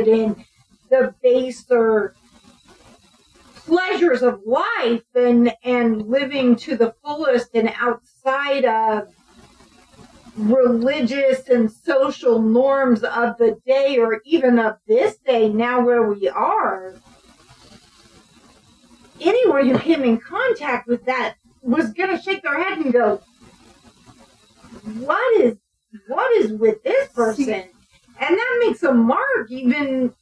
in the baser pleasures of life and living to the fullest and outside of religious and social norms of the day or even of this day, now where we are, anyone who came in contact with that was going to shake their head and go, what is with this person? And that makes a mark even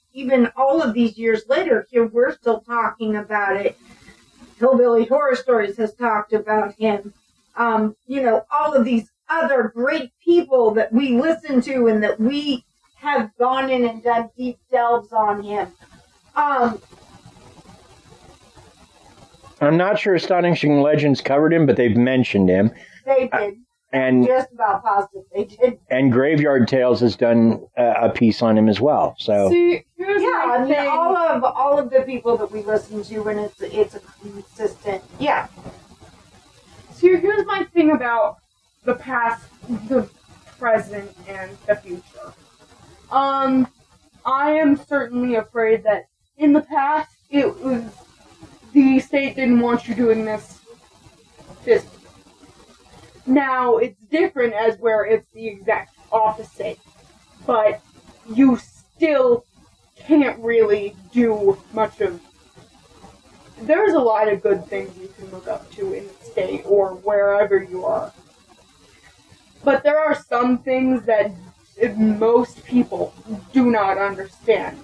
all of these years later. Here we're still talking about it. Hillbilly Horror Stories has talked about him. All of these other great people that we listen to and that we have gone in and done deep delves on him. I'm not sure Astonishing Legends covered him, but they've mentioned him. They did. And just about positive they did. And Graveyard Tales has done a piece on him as well. So see, here's my thing. all of the people that we listen to, and it's a consistent. Yeah. See, here's my thing about the past, the present, and the future. I am certainly afraid that in the past it was the state didn't want you doing this. Now, it's different as where it's the exact opposite, but you still can't really do much of... There's a lot of good things you can look up to in the state or wherever you are. But there are some things that most people do not understand.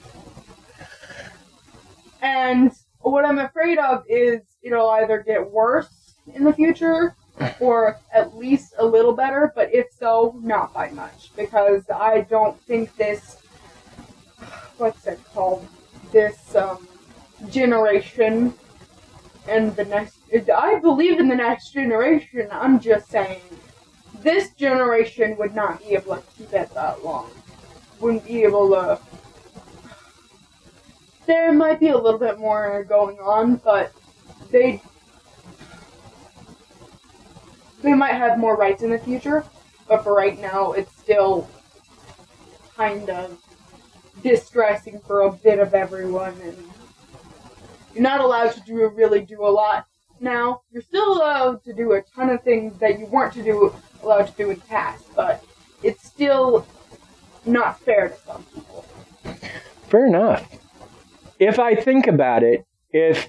And what I'm afraid of is it'll either get worse in the future or at least a little better, but if so, not by much, because I don't think this, what's it called, this generation and the next, I believe in the next generation, I'm just saying, this generation would not be able to keep it that long, wouldn't be able to, there might be a little bit more going on, but they might have more rights in the future, but for right now, it's still kind of distressing for a bit of everyone, and you're not allowed to really do a lot now. You're still allowed to do a ton of things that you weren't allowed to do in the past, but it's still not fair to some people. Fair enough. If I think about it, if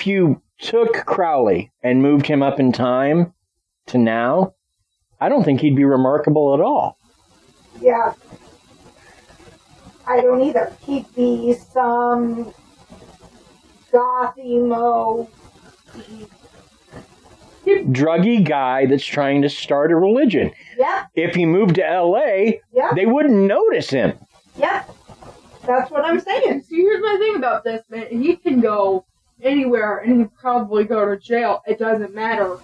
you took Crowley and moved him up in time to now, I don't think he'd be remarkable at all. Yeah. I don't either. He'd be some goth emo druggy guy that's trying to start a religion. Yep. If he moved to L.A., yep, they wouldn't notice him. Yep. That's what I'm saying. See, here's my thing about this, man. He can go anywhere, and he'd probably go to jail. It doesn't matter.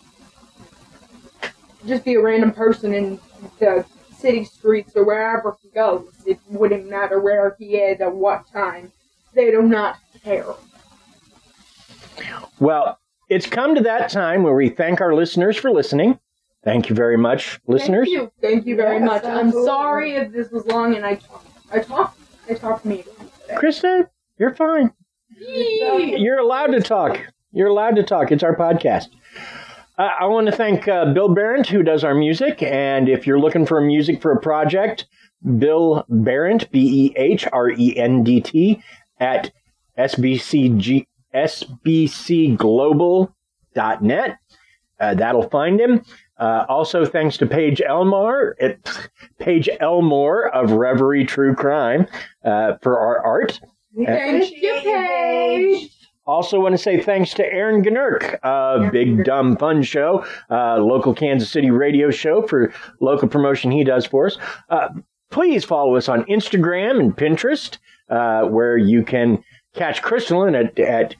Just be a random person in the city streets or wherever he goes. It wouldn't matter where he is at what time. They do not care. Well, it's come to that time where we thank our listeners for listening. Thank you very much, listeners. Thank you very much. I'm sorry if this was long and I talked mean. Krysta, you're fine. You're allowed to talk. You're allowed to talk. It's our podcast. I want to thank Bill Barrett, who does our music. And if you're looking for music for a project, Bill Barrett, BEHRENDT, at sbcglobal.net. That'll find him. Also, thanks to Paige Elmore of Reverie True Crime for our art. Thank you, Paige. Also want to say thanks to Aaron Gnerk of Big Dumb Fun Show, local Kansas City radio show for local promotion he does for us. Please follow us on Instagram and Pinterest, where you can catch Crystalline at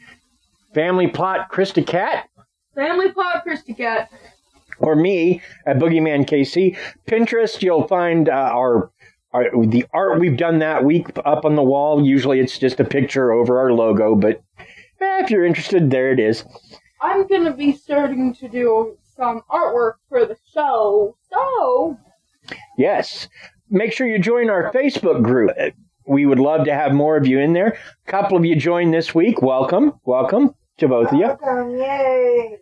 Family Plot Krysta Cat. Family Plot Krysta Cat. Or me at Boogeyman KC. Pinterest, you'll find the art we've done that week up on the wall. Usually it's just a picture over our logo, but if you're interested, there it is. I'm going to be starting to do some artwork for the show, so... Yes. Make sure you join our Facebook group. We would love to have more of you in there. A couple of you joined this week. Welcome to both of you. Welcome, yay!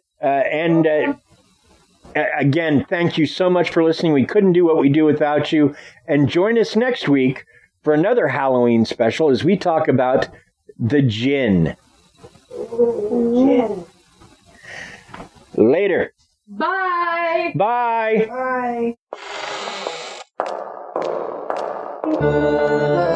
Again, thank you so much for listening. We couldn't do what we do without you. And join us next week for another Halloween special as we talk about the jinn. Jinn. Later. Bye. Bye. Bye.